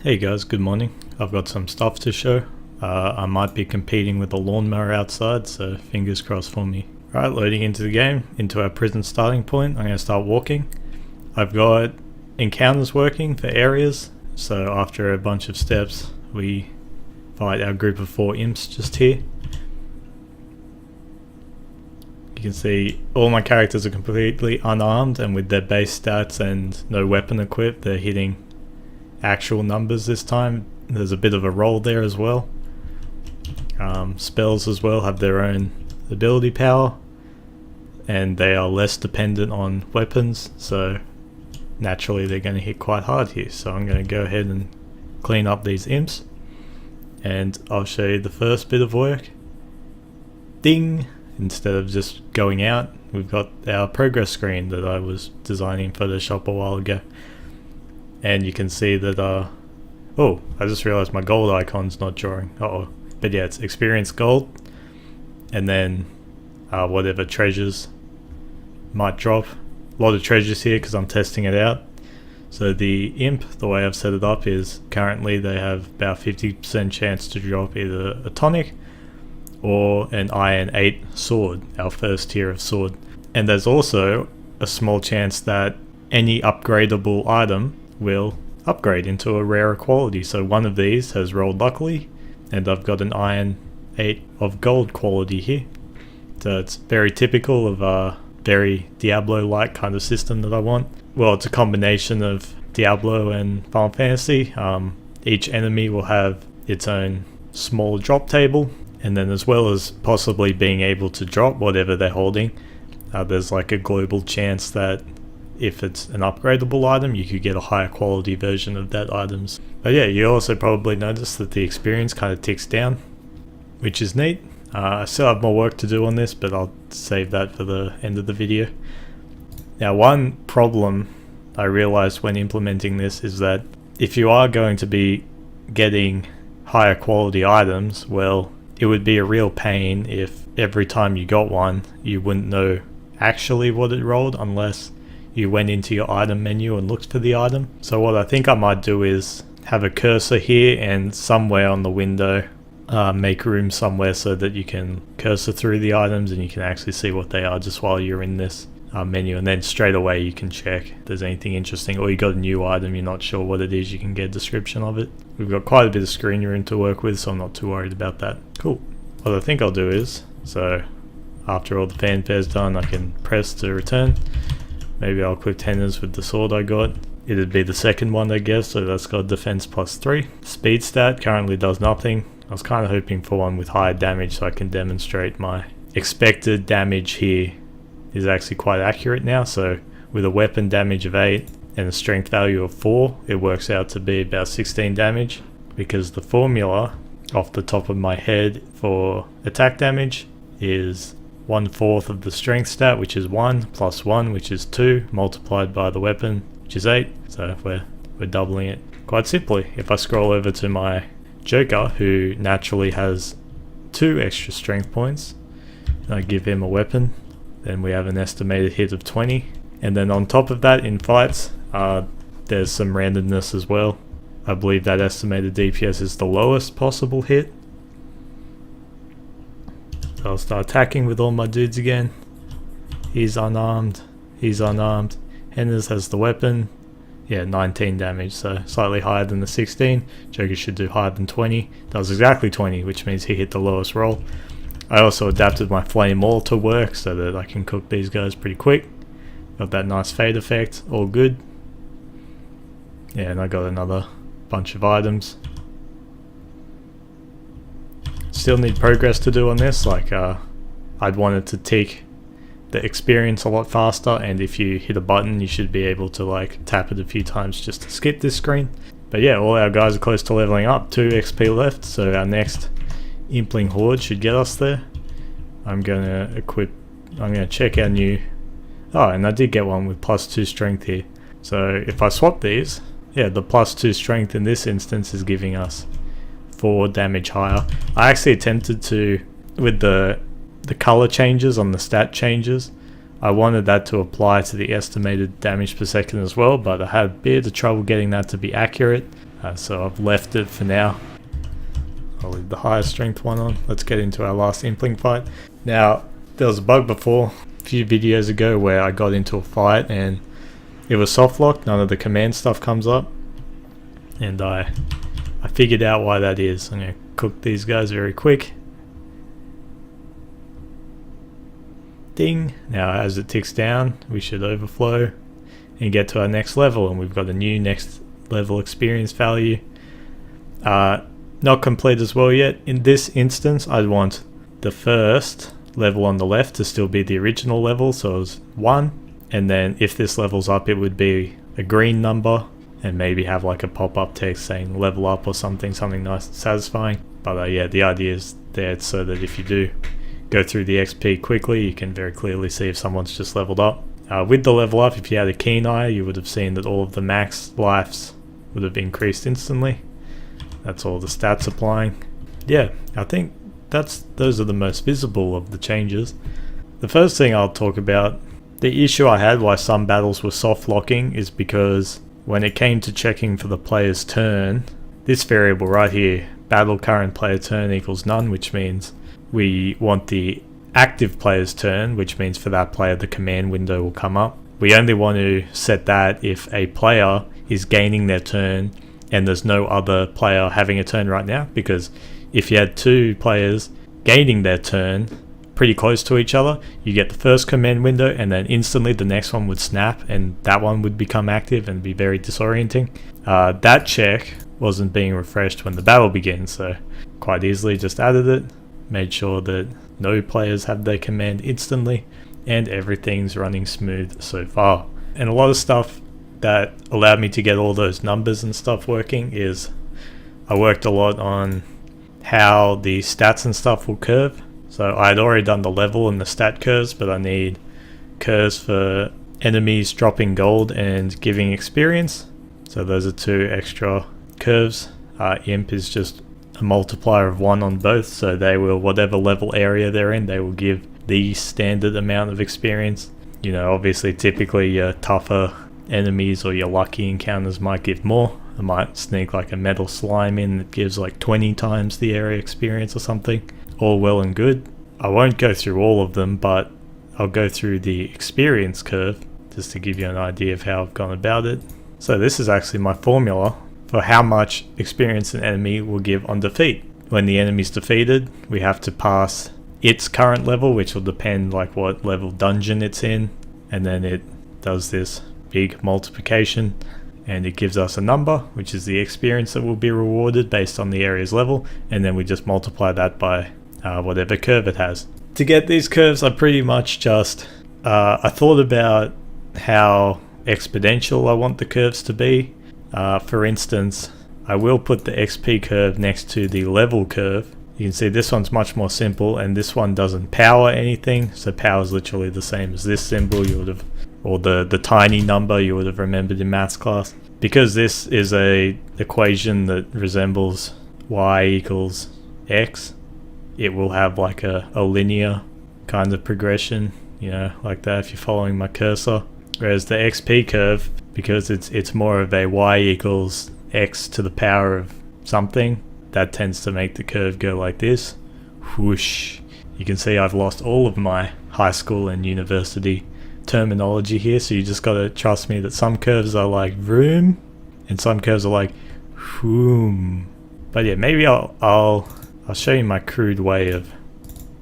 Hey guys, good morning. I've got some stuff to show. I might be competing with a lawnmower outside, so fingers crossed for me. Alright, loading into the game, into our prison starting point. I'm going to start walking. I've got encounters working for areas, so after a bunch of steps we fight our group of 4 imps just here. You can see all my characters are completely unarmed and with their base stats and no weapon equipped, they're hitting actual numbers this time. There's a bit of a roll there as well. Spells as well have their own ability power and they are less dependent on weapons, so naturally they're going to hit quite hard here. So I'm going to go ahead and clean up these imps and I'll show you the first bit of work. Ding! Instead of just going out, we've got our progress screen that I was designing in Photoshop a while ago. And you can see that, oh, I just realized my gold icon's not drawing. But yeah, it's experience gold. And then whatever treasures might drop. A lot of treasures here because I'm testing it out. So the imp, the way I've set it up is currently they have about 50% chance to drop either a tonic or an Iron 8 sword, our first tier of sword. And there's also a small chance that any upgradable item will upgrade into a rarer quality. So one of these has rolled luckily and I've got an Iron 8 of gold quality here. So it's very typical of a very Diablo-like kind of system that I want. Well, it's a combination of Diablo and Final Fantasy. Each enemy will have its own small drop table, and then as well as possibly being able to drop whatever they're holding, there's like a global chance that if it's an upgradable item, you could get a higher quality version of that items. But yeah, you also probably notice that the experience kind of ticks down, which is neat. I still have more work to do on this, but I'll save that for the end of the video. Now, one problem I realized when implementing this is that if you are going to be getting higher quality items, well, it would be a real pain if every time you got one, you wouldn't know actually what it rolled unless you went into your item menu and looked for the item. So what I think I might do is have a cursor here and somewhere on the window make room somewhere so that you can cursor through the items and you can actually see what they are just while you're in this menu, and then straight away you can check if there's anything interesting, or you got a new item, you're not sure what it is, you can get a description of it. We've got quite a bit of screen room to work with, so I'm not too worried about that. Cool. What I think I'll do is, so after all the fanfare's done, I can press to return. Maybe I'll equip Henez with the sword I got. It'd be the second one, I guess, so that's got defense +3. Speed stat currently does nothing. I was kind of hoping for one with higher damage so I can demonstrate my expected damage here is actually quite accurate now. So with a weapon damage of 8 and a strength value of 4, it works out to be about 16 damage, because the formula off the top of my head for attack damage is 1/4 of the strength stat, which is 1, plus 1, which is 2, multiplied by the weapon, which is 8. So we're doubling it quite simply. If I scroll over to my Joker, who naturally has 2 extra strength points, and I give him a weapon, then we have an estimated hit of 20. And then on top of that, in fights, there's some randomness as well. I believe that estimated DPS is the lowest possible hit. So I'll start attacking with all my dudes again. He's unarmed. He's unarmed. Henez has the weapon. Yeah, 19 damage, so slightly higher than the 16. Joker should do higher than 20. That was exactly 20, which means he hit the lowest roll. I also adapted my flame all to work so that I can cook these guys pretty quick. Got that nice fade effect, all good. Yeah, and I got another bunch of items. Still need progress to do on this, like I'd wanted to tick the experience a lot faster, and if you hit a button you should be able to like tap it a few times just to skip this screen. But yeah, all our guys are close to leveling up, 2 XP left, so our next Impling Horde should get us there. I'm gonna check our new, and I did get one with +2 strength here. So if I swap these, yeah, the +2 strength in this instance is giving us 4 damage higher. I actually attempted to, with the color changes on the stat changes, I wanted that to apply to the estimated damage per second as well, but I had a bit of trouble getting that to be accurate. So I've left it for now. I'll leave the higher strength one on. Let's get into our last Impling fight. Now, there was a bug before, a few videos ago, where I got into a fight and it was soft locked, none of the command stuff comes up. And I figured out why that is. I'm going to cook these guys very quick. Ding. Now as it ticks down, we should overflow and get to our next level, and we've got a new next level experience value. Not complete as well yet. In this instance, I'd want the first level on the left to still be the original level, so it was 1, and then if this levels up it would be a green number and maybe have like a pop-up text saying level up or something nice and satisfying. But yeah, the idea is there so that if you do go through the XP quickly, you can very clearly see if someone's just leveled up. With the level up, if you had a keen eye, you would have seen that all of the max lives would have increased instantly. That's all the stats applying. Yeah, I think those are the most visible of the changes. The first thing I'll talk about, the issue I had why some battles were soft locking, is because when it came to checking for the player's turn, this variable right here, battle current player turn equals none, which means we want the active player's turn, which means for that player the command window will come up. We only want to set that if a player is gaining their turn and there's no other player having a turn right now, because if you had 2 players gaining their turn pretty close to each other, you get the first command window and then instantly the next one would snap and that one would become active and be very disorienting. That check wasn't being refreshed when the battle begins, so quite easily just added it, made sure that no players have their command instantly, and everything's running smooth so far. And a lot of stuff that allowed me to get all those numbers and stuff working is I worked a lot on how the stats and stuff will curve. So I had already done the level and the stat curves, but I need curves for enemies dropping gold and giving experience. So those are 2 extra curves. Imp is just a multiplier of 1 on both, so they will, whatever level area they're in, they will give the standard amount of experience. You know, obviously typically your tougher enemies or your lucky encounters might give more. I might sneak like a metal slime in that gives like 20 times the area experience or something. All well and good. I won't go through all of them, but I'll go through the experience curve just to give you an idea of how I've gone about it. So this is actually my formula for how much experience an enemy will give on defeat. When the enemy's defeated, we have to pass its current level, which will depend like what level dungeon it's in, and then it does this big multiplication and it gives us a number, which is the experience that will be rewarded based on the area's level, and then we just multiply that by whatever curve it has. To get these curves, I pretty much just I thought about how exponential I want the curves to be. For instance, I will put the XP curve next to the level curve. You can see this one's much more simple, and this one doesn't power anything, so power is literally the same as this symbol you would have, or the tiny number you would have remembered in maths class. Because this is a equation that resembles y equals x, it will have like a linear kind of progression, you know, like that if you're following my cursor. Whereas the XP curve, because it's more of a y equals x to the power of something, that tends to make the curve go like this. Whoosh. You can see I've lost all of my high school and university terminology here, so you just gotta trust me that some curves are like vroom and some curves are like whoom. But yeah, maybe I'll show you my crude way of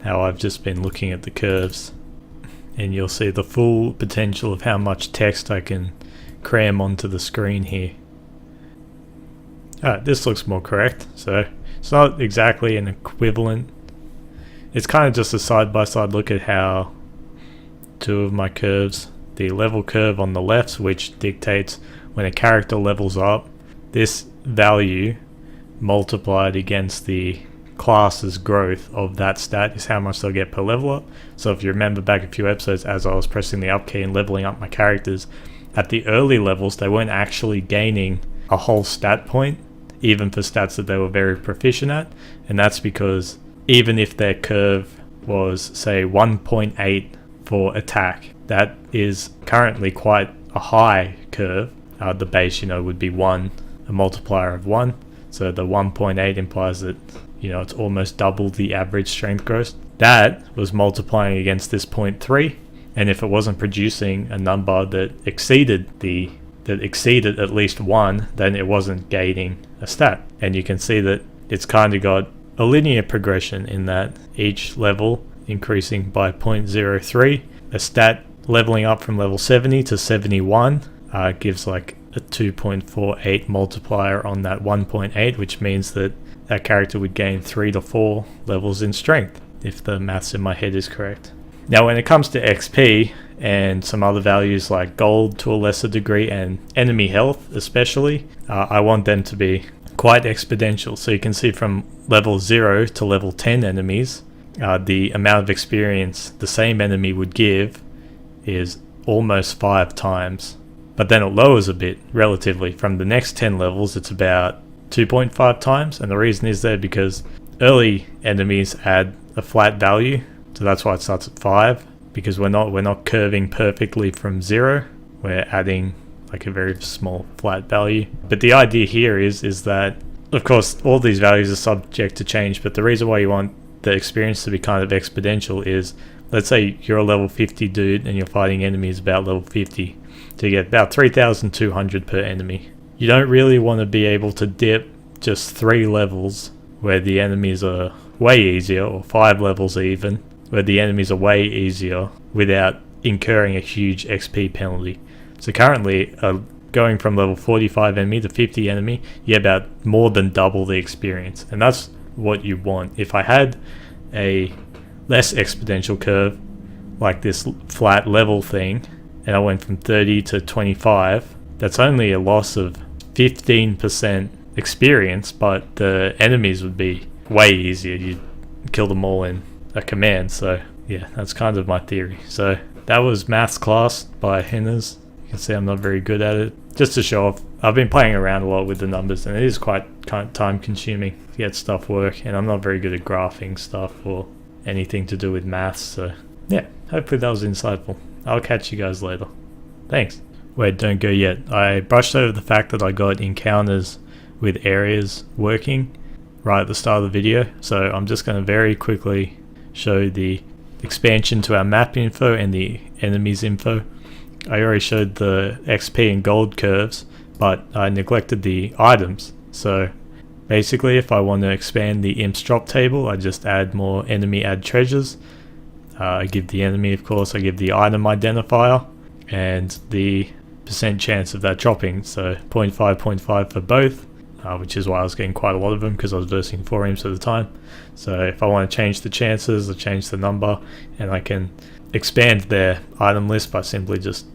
how I've just been looking at the curves, and you'll see the full potential of how much text I can cram onto the screen here. Alright, this looks more correct. So it's not exactly an equivalent, it's kind of just a side-by-side look at how 2 of my curves, the level curve on the left, which dictates when a character levels up, this value multiplied against the class's growth of that stat is how much they'll get per level up. So if you remember back a few episodes, as I was pressing the up key and leveling up my characters, at the early levels they weren't actually gaining a whole stat point, even for stats that they were very proficient at, and that's because even if their curve was say 1.8 for attack, that is currently quite a high curve. The base, you know, would be 1 a multiplier of 1. So the 1.8 implies that, it's almost double the average strength growth. That was multiplying against this 0.3, and if it wasn't producing a number that exceeded at least 1, then it wasn't gaining a stat. And you can see that it's kind of got a linear progression in that each level increasing by 0.03. A stat leveling up from level 70 to 71 gives like a 2.48 multiplier on that 1.8, which means that character would gain 3 to 4 levels in strength, if the maths in my head is correct. Now when it comes to XP and some other values like gold to a lesser degree and enemy health especially, I want them to be quite exponential. So you can see from level 0 to level 10 enemies, the amount of experience the same enemy would give is almost 5 times. But then it lowers a bit relatively. From the next 10 levels, it's about 2.5 times. And the reason is there because early enemies add a flat value. So that's why it starts at 5. Because we're not curving perfectly from 0. We're adding like a very small flat value. But the idea here is that, of course, all these values are subject to change. But the reason why you want the experience to be kind of exponential is, let's say you're a level 50 dude and you're fighting enemies about level 50. So you get about 3,200 per enemy. You don't really want to be able to dip just 3 levels where the enemies are way easier, or 5 levels even, where the enemies are way easier without incurring a huge XP penalty. So currently, going from level 45 enemy to 50 enemy, you get about more than double the experience. And that's what you want. If I had a less exponential curve, like this flat level thing, and I went from 30 to 25, that's only a loss of 15% experience, but the enemies would be way easier. You'd kill them all in a command. So yeah, that's kind of my theory. So that was maths class by Henez. You can see I'm not very good at it. Just to show off, I've been playing around a lot with the numbers, and it is quite time consuming to get stuff work, and I'm not very good at graphing stuff or anything to do with maths. So yeah, hopefully that was insightful. I'll catch you guys later. Thanks. Wait, don't go yet. I brushed over the fact that I got encounters with areas working right at the start of the video. So I'm just going to very quickly show the expansion to our map info and the enemies info. I already showed the XP and gold curves, but I neglected the items. So basically, if I want to expand the imps drop table, I just add more enemy add treasures. I give the enemy, of course, I give the item identifier and the percent chance of that dropping. So 0.5 for both, which is why I was getting quite a lot of them because I was versing 4 imps at the time. So if I want to change the chances, I change the number, and I can expand their item list by simply just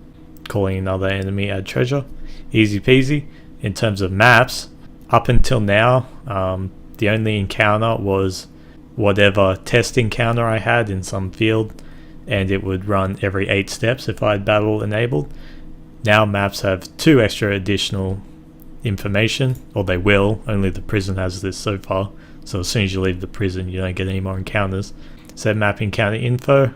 calling another enemy add treasure. Easy peasy. In terms of maps, up until now, the only encounter was whatever test encounter I had in some field, and it would run every 8 steps if I had battle enabled. Now maps have 2 extra additional information, or they will, only the prison has this so far. So as soon as you leave the prison, you don't get any more encounters. Set map encounter info.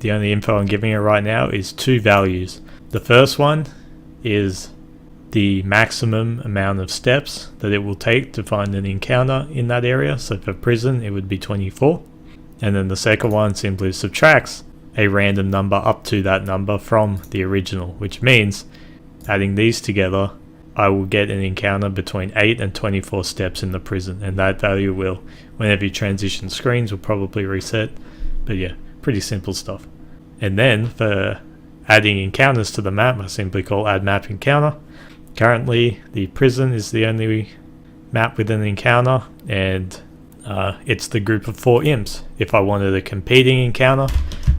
The only info I'm giving it right now is 2 values. The first one is the maximum amount of steps that it will take to find an encounter in that area. So for prison, it would be 24. And then the second one simply subtracts a random number up to that number from the original, which means adding these together, I will get an encounter between 8 and 24 steps in the prison, and that value will, whenever you transition screens, will probably reset. But yeah, pretty simple stuff. And then for adding encounters to the map, I simply call add map encounter. Currently, the prison is the only map with an encounter, and it's the group of 4 imps. If I wanted a competing encounter,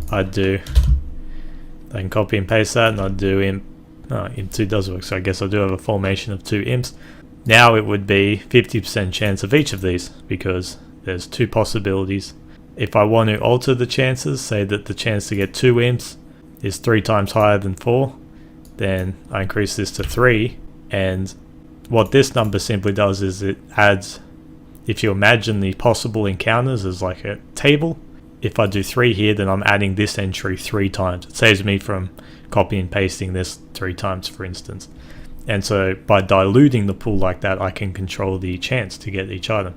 I can copy and paste that, and I'd do imp 2 does work, so I guess I do have a formation of 2 imps. Now it would be 50% chance of each of these, because there's 2 possibilities. If I want to alter the chances, say that the chance to get 2 imps is 3 times higher than 4, then I increase this to 3, and what this number simply does is it adds, if you imagine the possible encounters as like a table, if I do 3 here, then I'm adding this entry 3 times. It saves me from copy and pasting this 3 times, for instance. And so by diluting the pool like that, I can control the chance to get each item.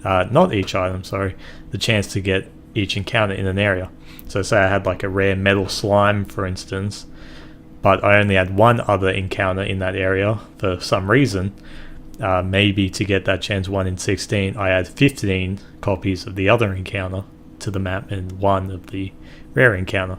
Not each item, sorry, the chance to get each encounter in an area. So say I had like a rare metal slime, for instance, but I only had one other encounter in that area for some reason. Maybe to get that chance 1 in 16, I add 15 copies of the other encounter to the map and 1 of the rare encounter.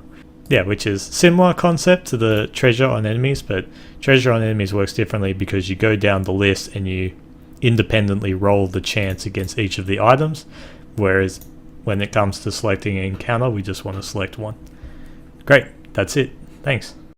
Yeah, which is similar concept to the treasure on enemies, but treasure on enemies works differently because you go down the list and you independently roll the chance against each of the items, whereas when it comes to selecting an encounter, we just want to select one. Great, that's it. Thanks.